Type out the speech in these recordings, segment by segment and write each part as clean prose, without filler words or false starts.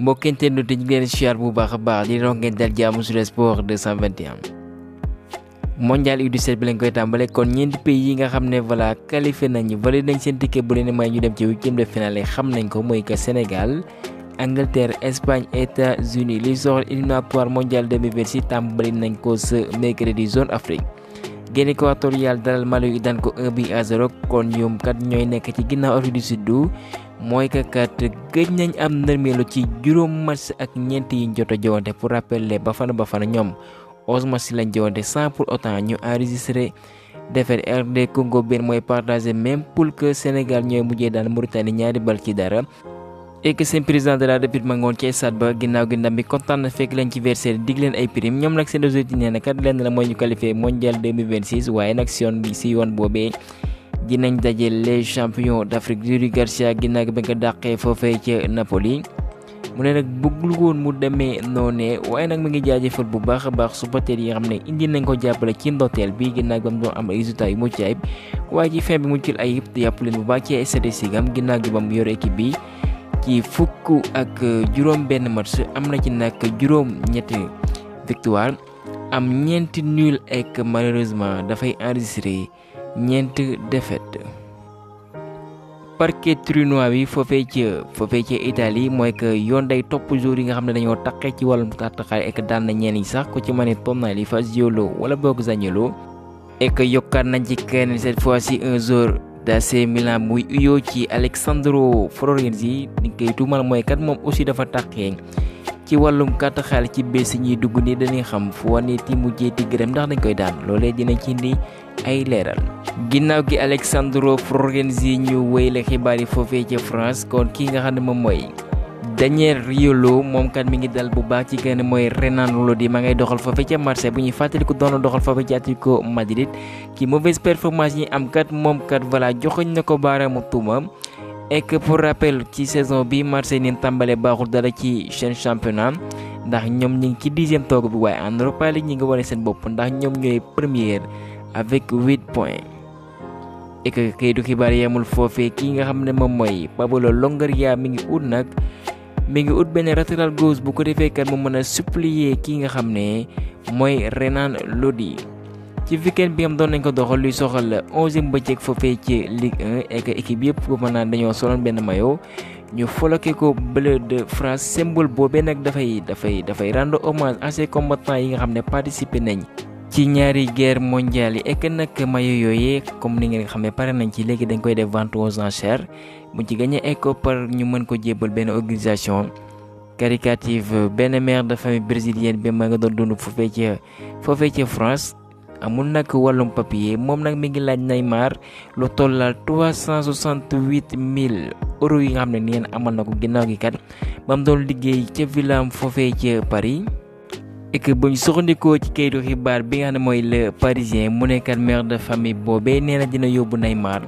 mbokkente nu te ñu leen siyaar bu baax a baax di rox ngeen dal jàmm sur sport 221 mondial U17 bi lañ koy tàmbale kon ñeenti pays yi nga xam ne voilà qualifié nañu validé nañ seen ticket bu leen may ñu dem ci huitième de finale xam nañ ko mooy que Sénégal Angleterre Espagne États-Unis li soxla éliminatoire mondial 2026 tàmbali nañ ko ce mercredi zone Afrique Guinée équatoriale dalal Mali yi daan ko 1-0 kon ñoom kat ñooy nekk ci ginnaaw Afrique du Sud mooy que kat gëj nañ am nërmeelu ci juróom match ak ñeent yi ñu jot a jowante pour rappeler Bafana ñoom 11 match lañ jowante sans pour autant ñu enregistré défaite RD Congo benn mooy partagé même poule que Sénégal ñooy mujjee daan Mauritanie ñaari bal ci dara. et que seen président de la République ma ngoon ci stade ba ginnaaw gi ndam bi kontaan na fekk leen ci versaire dig leen ay prime ñoom nag seen objectif nee na kat lenn la mooy ñu qualifié mondial 2026 waaye nag si yoon boobee dinañ daje les champions d'Afrique Rui Garcia ginnaaw gi ba nga dàqee foofee ca Napoli mu ne nag bëggul woon mu demee noonee waaye nag mu ngi jaajëfal bu baax a baax supporters yi nga xam ne indi nañ ko jàppale ci ndorteel bi ginnaaw gi ba mu doon am résultat yu mucc ayib waaye ci fin bi muccul ayib yàpp leen bu baax ci statistique am ginnaaw gi ba mu yor équipe bi ci fukk ak juróom benn match am na ci nag juróom ñetti victoire am ñeenti nul ak malheureusement dafay enregistré ñeenti défaite. parquet tournoi bi foofee ca Italie mooy que yoon day topp jour yi nga xam ne dañoo taqee ci wàllum tàttaxaay ak daan na ñeen yi sax ku ci mën a Tonali Fagiolo wala boog Zaniolo et que yokkaat nañ ci kenn cette fois-ci un jour d'AC Milan muy uyoo ci Alessandro Florenzi ni koy tuumal mooy kat moom aussi dafa taqee ci wàllum kàtt xaalis ci bés ñuy dugg ni dañuy xam fu wane ti mujjee ti gërëm ndax dañ koy daan loolee dinañ ci indi ay leeral. ginnaaw gi Alessandro Florenzi ñu wéyle xibaar yi foofee ca France kon kii nga xam ne moom mooy Daniel Riolo moom kat mi ngi dal bu baax ci kenn mooy Renan Lodi ma ngay doxal foofee ca Marseille bu ñuy fàttaliku doon doxal foofee ca Atlético Madrid ci mauvaise performance yi am kat moom kat voilà joxoñ na ko baaraamu tuuma. et que pour rappel ci saison bi Marseille ni tàmbale baaxul dara ci seen championnat ndax ñoom ñi ngi ci 10e toog bi waaye en Europa League ñi ngi wane seen bopp ndax ñoom ñooy première avec 8 points. et que kayitu xibaar yamul foofee kii nga xam ne moom mooy Pablo Longoria mi ngi ut benn latéral gauche bu ko defee kat mu mën a supplier kii nga xam ne mooy Renan Lodi. ci weekend bi am doon nañ ko doxal luy soxal 11e bëccëg foofee ci Ligue 1 et que équipe yëpp ko mën naa dañoo soloon benn maillot ñu floqué ko bleu de France symbole boobee nag dafay rendre hommage à ces combattants yi nga xam ne participé nañ ci ñaari guerre mondiale yi et que nag maillot yooyee comme ni ngeen xam ne pare nañ ci léegi dañ koy def vente aux enchères bu ci gagné ay koppar ñu mën ko jébal benn organisation caritative benn mère de famille brésilienne bi ma nga doon dund foofee ci France. amul nag wàllum papier moom nag mi ngi laaj Neymar lu tollal 368 000 euros yi nga xam ne neen amal na ko ginnaaw gi kat ba mu doon liggéey ca villam foofee ca Paris. et que buñ soxandikoo ci kayitu xibaar bi nga xam ne mooy Le Parisien mu nekkat mère de famille boobee nee na dina yóbbu Neymar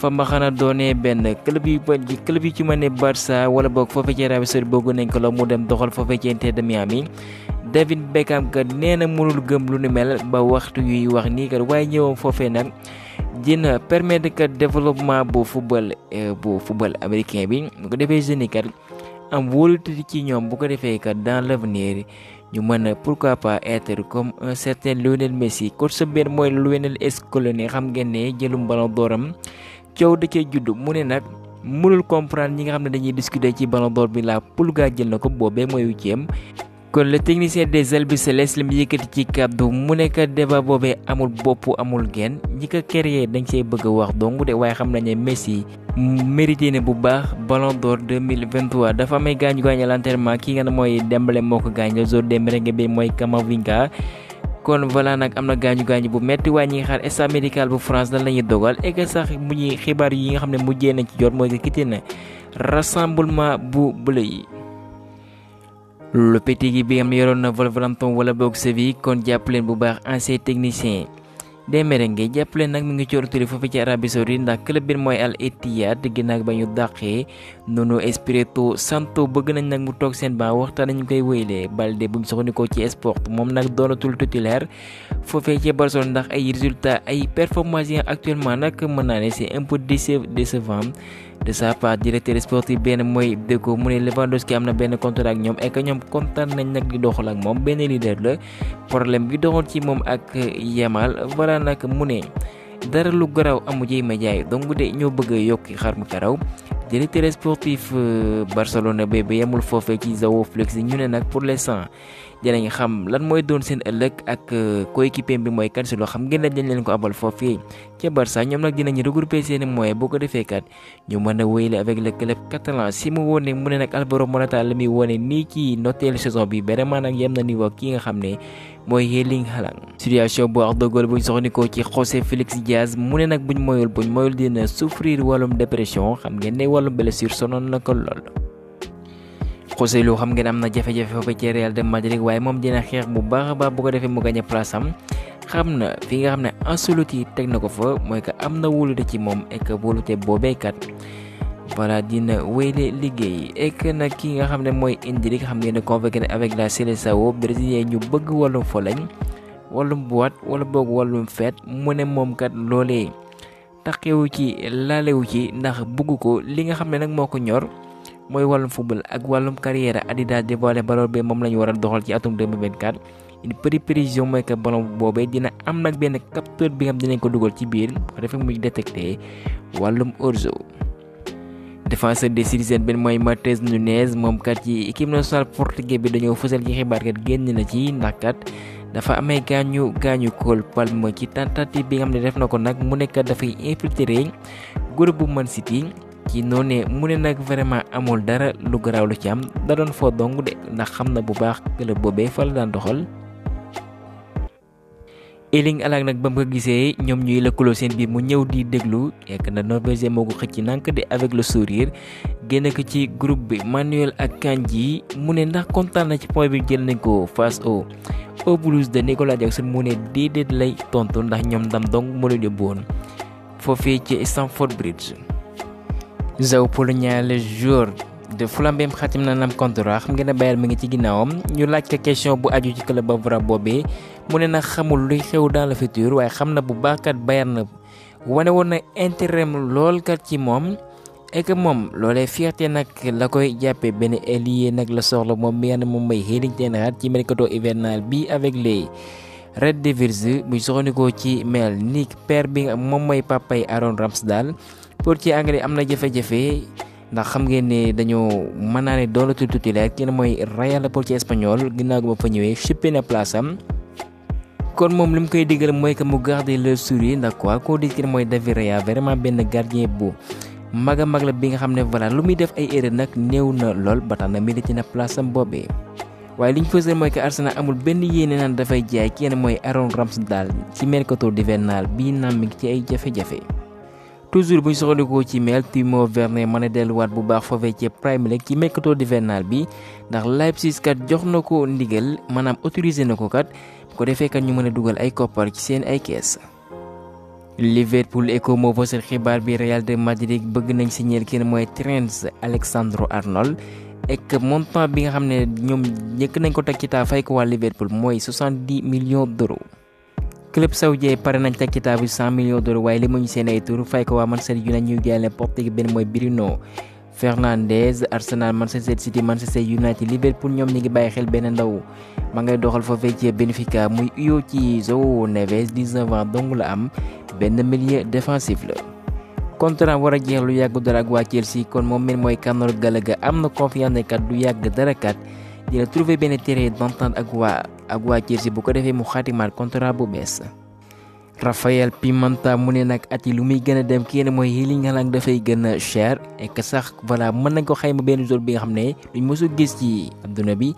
fa ma xanaa doonee benn club yi ci mën ne Barça wala boog foofee ci Arabie Saoudite bëgg nañ ko la mu dem doxal foofee ci Inter de Miami. David Beckham kat nee na mënul gëm lu ni mel ba waxtu yuy wax nii kat waaye ñëwam foofee nag dina permettre kat développement bu football américain bi bu ko defee jeunes yi kat am wóolute ci ñoom bu ko defee kat dans l'avenir ñu mën a pourquoi pas être comme un certain Lionel Messi coach sa benn mooy Lionel Scaloni xam ngeen ne jëlum ballon d'oram coow da cee judd mu ne nag mënul comprendre ñi nga xam ne dañuy discuter ci ballon d'or bi la Pulga jël na ko boobee mooy 8e. kon le technicien des albicelestes li mu yëkkati ci kàddu mu nekk débat boobee amul bopp amul genn ñi ko créé dañ see bëgg a wax dong de waaye xam nañ ne Messi mérité na bu baax ballon d'or 2023 dafa amay gaañu à l'entraînement ki nga ne mooy Dembélé moo ko gaañ le joueur des merengue bi mooy Camavinga kon voilà nag am na gaañu bu metti waaye ñi ngi xaar staff médical bu France lan la ñuy dogal et que sax mu ñuy xibaar yi nga xam ne mujjee nañ ci jot mooy que quitté na rassemblement bu bleu yi. Lopetegui bi nga xam ne yoroon na Wolverhampton wala boog Séville kon jàppaleen bu baax ancien technicien des merengue jàppaleen nag mu ngi coor turi foofu ci Arabie Saoudite ndax club bi mooy Al Ittihad ginnaaw ba ñu dàqee Nuno Espirito Santo bëgg nañ nag mu toog seen banc waxtaan nañu koy wéylee Balde buñ soxandikoo ci sport moom nag doonatul titulaire foofee ci Barcelone ndax ay résultats ay performances yi actuellement nag mën naa ne c'est un peu décevant de sa part directeur sportif benn mooy Deco mu ne Lewandowski am na benn contrat ak ñoom et que ñoom kontaan nañ nag di doxal ak moom benn leader la problème bi doxoon ci moom ak Yamal voilà nag mu ne dara lu garaaw amu ji média yi donc de ñoo bëgg a yokki xar mu karaw directeur sportif Barcelone ba yemul foofee ci Joao Félix ñu ne nag pour l'instant dinañ xam lan mooy doon seen ëllëg ak coéquipier bi mooy Cancelo xam ngeen dañ leen ko abal foofee ca Barça ñoom nag dinañ regrouper seen moyens boo ko defee kat ñu mën a wéyale avec le club catalan si mu wone mu ne nag Alvaro Morata la muy wone nii ci noteel saison bi vraiment nag yem na niveau ki nga xam ne mooy Erling Haaland situation bu wax dëggal buñ soxnikoo ci José Félix Diaz mu ne nag buñ moyul dina souffrir wàllum dépression xam ngeen ne wàllum blessure sonoon na ko lool. José Lu xam ngeen am na jafe-jafe foofu ci Real de Madrid waaye moom dina xeex bu baax a baax bu ko defee mu gagné place am xam na fi nga xam ne Ancelotti teg na ko fa mooy que am na wóolute ci moom et que wóolute boobeekat voilà dina wéyle liggéey et que nag ki nga xam ne mooy Endrick xam ngeen ne convoqué avec la Seleção brésilien ñu bëgg wàllum folañ wàllum boîte wala boog wàllum fête mu ne moom kat loolee taxewu ci laalewu ci ndax bëgg ko li nga xam ne nag moo ko ñor mooy wàllum football ak wàllum carrière Adidas dévoilé ballon bi moom la ñu war a doxal ci atum 2024 une petite précision mooy que ballon boobee dina am nag benn capteur bi nga xam dinañ ko dugal ci biir bu ko defee muy détecté wàllum hors-jeu défenseur des Citizens benn mooy Matheus Nunes moom kat ci équipe nationale portugais bi dañoo fësal ci xibaar kat génn na ci ndax kat dafa amee gaañu Cole Palmer ci tentative bi nga xam ne def na ko nag mu nekk dafay infiltrer groupe bu Man City ci noonu mu ne nag vraiment amul dara lu garaaw lu ci am da doon foo dong de ndax xam na bu baax club boobee fa la daan doxal. Erling Haaland nag ba mu ko gisee ñoom ñuy lëkkaloo seen biir mu ñëw di déglu yekk na Norvégien moo ko xëcc nank de avec le sourire génn ko ci groupe bi Manuel Akanji mu ne ndax kontaan na ci point bi jël nañ ko face au Blues de Nicolas Jackson mu ne déedéet lay tontu ndax ñoom ndam dong moo leen yóbbu woon foofee ci Stamford Bridge. João Palhinha le joueur de Fulham xatim na nam contrat xam ngeen ne Bayern mi ngi ci ginnaawam ñu laaj ko question bu aju ci club Bavara boobee mu ne nag xamul luy xew dans le futur waaye xam na bu baax kat Bayern wane woon na intérêt lool kat ci moom et que moom loolee fierté nag la koy jàppee benn ailier nag la soxla moom mi nga moom mooy Erling Ten ci mercato hivernal bi avec les Red Devils buñ soxandikoo ci mail ni père bi moom mooy papay Aaron Ramsdale pour ci anglais am na jafe-jafe ndax xam ngeen ne dañoo mën naa ne doolatul titulaire kenn mooy Real pour ci espagnol ginnaaw ba fa ñëwee chippé na place am kon moom li mu koy digal mooy que mu garder le sourire ndax quoi koo di kenn mooy David Raya vraiment benn gardien bu mag a mag la bi nga xam ne voilà lu muy def ay erreur nag néew na lool ba tax na mérité na place am boobee waaye li ñu fësal mooy que Arsenal amul benn yéene naan dafay jaay kenn mooy Aaron Ramsdale ci mercato hivernal bii naam mi ngi ci ay jafe-jafe. toujours bu ñu soxandikoo ci mail Timo Werner mën a delluwaat bu baax foofee ci Premier League ci mercato hivernal bi ndax Leipzig kat jox na ko ndigal maanaam autorisé na ko kat bu ko defee kat ñu mën a dugal ay koppar ci seen ay kees. Liverpool Echo moo fësal xibaar bi Real de Madrid bëgg nañ signer kenn mooy Trent Alexander-Arnold et montant bi nga xam ne ñoom njëkk nañ ko teg ci taa fay ko waa Liverpool mooy 70 millions d'euros. club saoudien pare nañ teg ci table 100 millions d'euros waaye li mu ñu seen ay tur fay ko waa Manchester United ñuy jaay leen portugais benn mooy Bruno Fernandes Arsenal Manchester City Manchester United Liverpool ñoom ñi ngi bàyyi xel benn ndaw ma ngay doxal foofee ci Benfica muy uyoo ci João Neves 19 ans dong la am benn milieu défensif la. contrat war a jeex lu yàgg dara ak waa Chelsea kon moom mel mooy Conor Gallagher am na confiance ne kat du yàgg dara kat dina trouver benn terrain d'entente ak waa Chelsea bu ko defee mu xaatimaat contrat bu bees. Rafael Pimenta mu ne nag at yi lu muy gën a dem kenn mooy Erling Haaland dafay gën a cher et que sax voilà mën nañ ko xayma benn jour bi nga xam ne luñ mësu gis ci adduna bi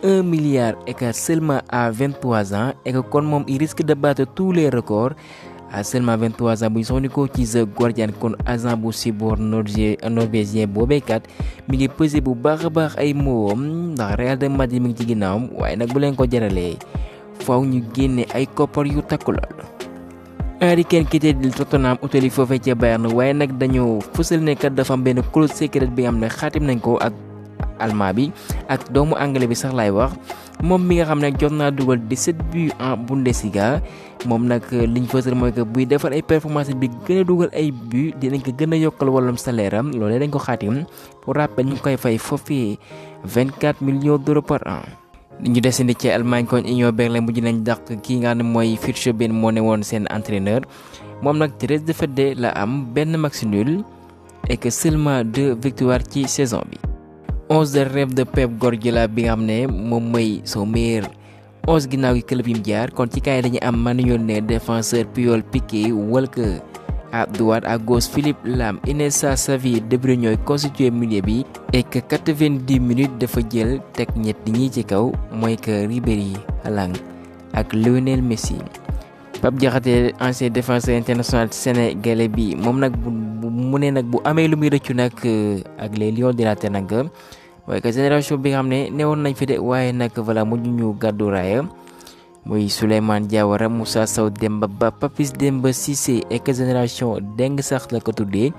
1 milliard et que seulement à 23 ans et que kon moom il risque de battre tous les records à seulement 23 ans bu ñu soxnikoo ci The Guardian kon agent bu cyborg norvégien boobeekat mi ngi pesé bu baax a baax ay moom ndax Real de Madrid mi ngi ci ginnaawam waaye nag bu leen ko jaralee faaw ñu génne ay koppar yu takku lool. Harry Kane quitté Tottenham utali foofee ca Bayern waaye nag dañoo fësal ne kat dafa am benn clause secrète bi nga xam ne xaatim nañ ko allemand bi ak doomu anglais bi sax lay wax moom mi nga xam ne jot naa dugal 17 buts en Bundesliga moom nag liñ fësal mooy que buy defal ay performance bi gën a dugal ay buts dinañ ko gën a yokkal wàllum salaire am loolee dañ ko xaatim pour rappel ñu koy fay foofii 24 millions d'euros par an. ñu desandi ci Allemagne kon Union Berlin mujj nañ dàq kii nga xam ne mooy Fritz Boehm moo ne woon seen entraîneur moom nag 13 défaites la am benn match nul et que seulement 2 victoires ci saison bi. 11 de rêve de Pep Guardiola bi nga xam ne moom mooy son meilleur 11 ginnaaw gi club yi mu jaar kon ci kaay dañuy am Manuel Neuer défenseur Puyol Piqué Walker à droite à gauche Philippe Lahm Iniesta Xavi De Bruyne ñooy constitué milieu bi et que 90 minutes dafa jël teg ñett ñi ci kaw mooy que Ribéry Haaland ak Lionel Messi. Pape Diakhaté ancien défenseur international sénégalais bi moom nag mu ne nag bu amee lu muy rëccu nag ak les Lions de la Teranga waaye que génération bi nga xam ne newoon nañ fi de waaye nag voilà mujj ñu gàddu raaya muy Souleymane Diawara Moussa Sow Demba Ba Papis Demba Cissé et que génération deng sax la ko tuddee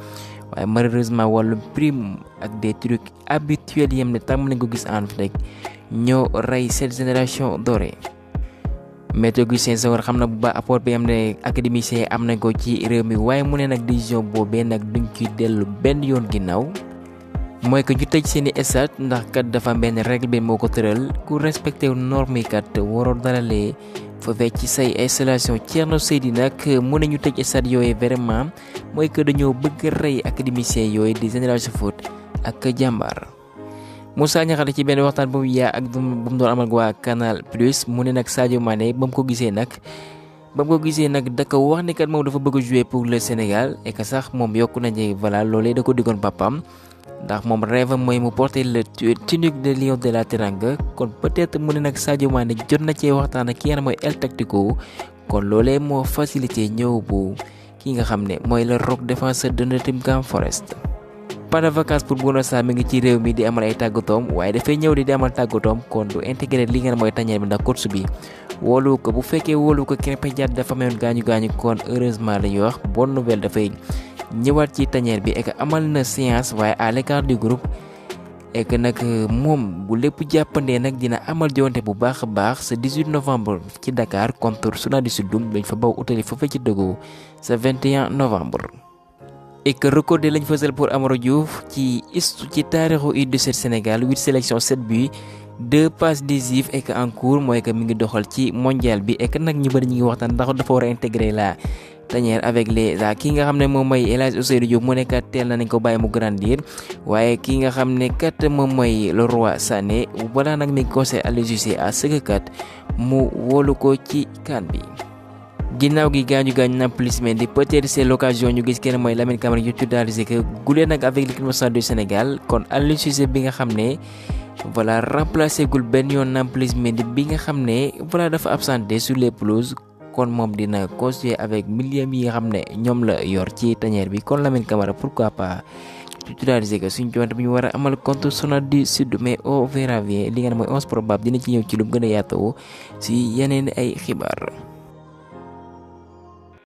waaye malheureusement wàllum prime ak des trucs habituels yam ne tàmm nañ ko gis en Afrique ñoo rey cette génération dorée. Maître Augustin Senghor xam na bu baax apport bi am ne académicien am nañ ko ci réew mi waaye mu ne nag décision boobee nag duñ ci dellu benn yoon ginnaaw mooy que ñu tëj seeni stade ndax kat dafa am benn règle bi moo ko tëral ku respecté norme yi kat waroo dalalee foofee ci say installation Thierno Seydi nag mu ne ñu tëj stade yooyu vraiment mooy que dañoo bëgg rey académicien yooyu di Génération Foot ak Jàmbaar. Moussa Niakhaté ci benn waxtaan bu mu yaa ak bu mu doon amal waa Canal Plus mu ne nag Sadio Mané ba mu ko gisee nag da ko wax ne kat moom dafa bëgg a jouer pour le Sénégal et que sax moom yokku nañu voilà loolee da ko diggoon papam ndax moom rêve mooy mu porter le tunique de Lions de la Teranga kon peut-être mu ne nag Sadio Mané jot na cee waxtaan ak ki nga xam mooy El Tactico kon loolee moo facilité ñëw bu ki nga xam ne mooy le rock défenseur de Nottingham Forest. Pas de vacances pour Bouna Sarr mi ngi ci réew mi di amal ay tàggatoom waaye dafay ñëw di amal tàggatoom kon du intégré li ngeen mooy tañeer bi ndax coach bi wóolu ko bu fekkee wóolu ko Krépin Diatta dafa amoon gaañu kon heureusement la ñuy wax bonne nouvelle dafay ñëwaat ci tañeer bi et que amal na séance waaye à l'écart du groupe et que nag moom bu lépp jàppandee nag dina amal jonte bu baax a baax ce 18 novembre ci Dakar contre Soudan du Sud dañ fa baw utali foofee ci Togo ce 21 novembre. et que record de lañ fësal pour Amara Diouf ci taarixu U17 Sénégal 8 sélections 7 buts 2 passes décisives et que en cours mooy que mi ngi doxal ci mondial bi et que nag ñu bëri ñu ngi waxtaan ndax dafa war a intégrer la tanière avec les ki nga xam ne moom mooy El Hadj Ousseynou Diop mu ne kat teel nañ ko bàyyi mu grandir waaye ki nga xam ne kat moom mooy Leroy Sané balaa nag mi conseil Aliou Cissé à ce que kat mu wóolu ko ci CAN bi. ginnaaw gi gaañu Nampalys Mendy peut-être c'est l'occasion ñu gis kenn mooy Lamine Camara ñu titularisé que gulee nag avec l'équipe nationale du Sénégal kon Aliou Cissé bi nga xam ne voilà remplacé gul benn yoon Nampalys Mendy bi nga xam ne voilà dafa absenté sur les pelouses kon moom dina construire avec milieu yi nga xam ne ñoom la yor ci tanière bi kon Lamine Camara pourquoi pas titularisé que suñ joonte bi ñu war a amal contre Soudan du Sud mais on verra bien li nga ne mooy 11 probable dina ci ñëw ci lu gën a yaatoo si yeneen ay xibaar.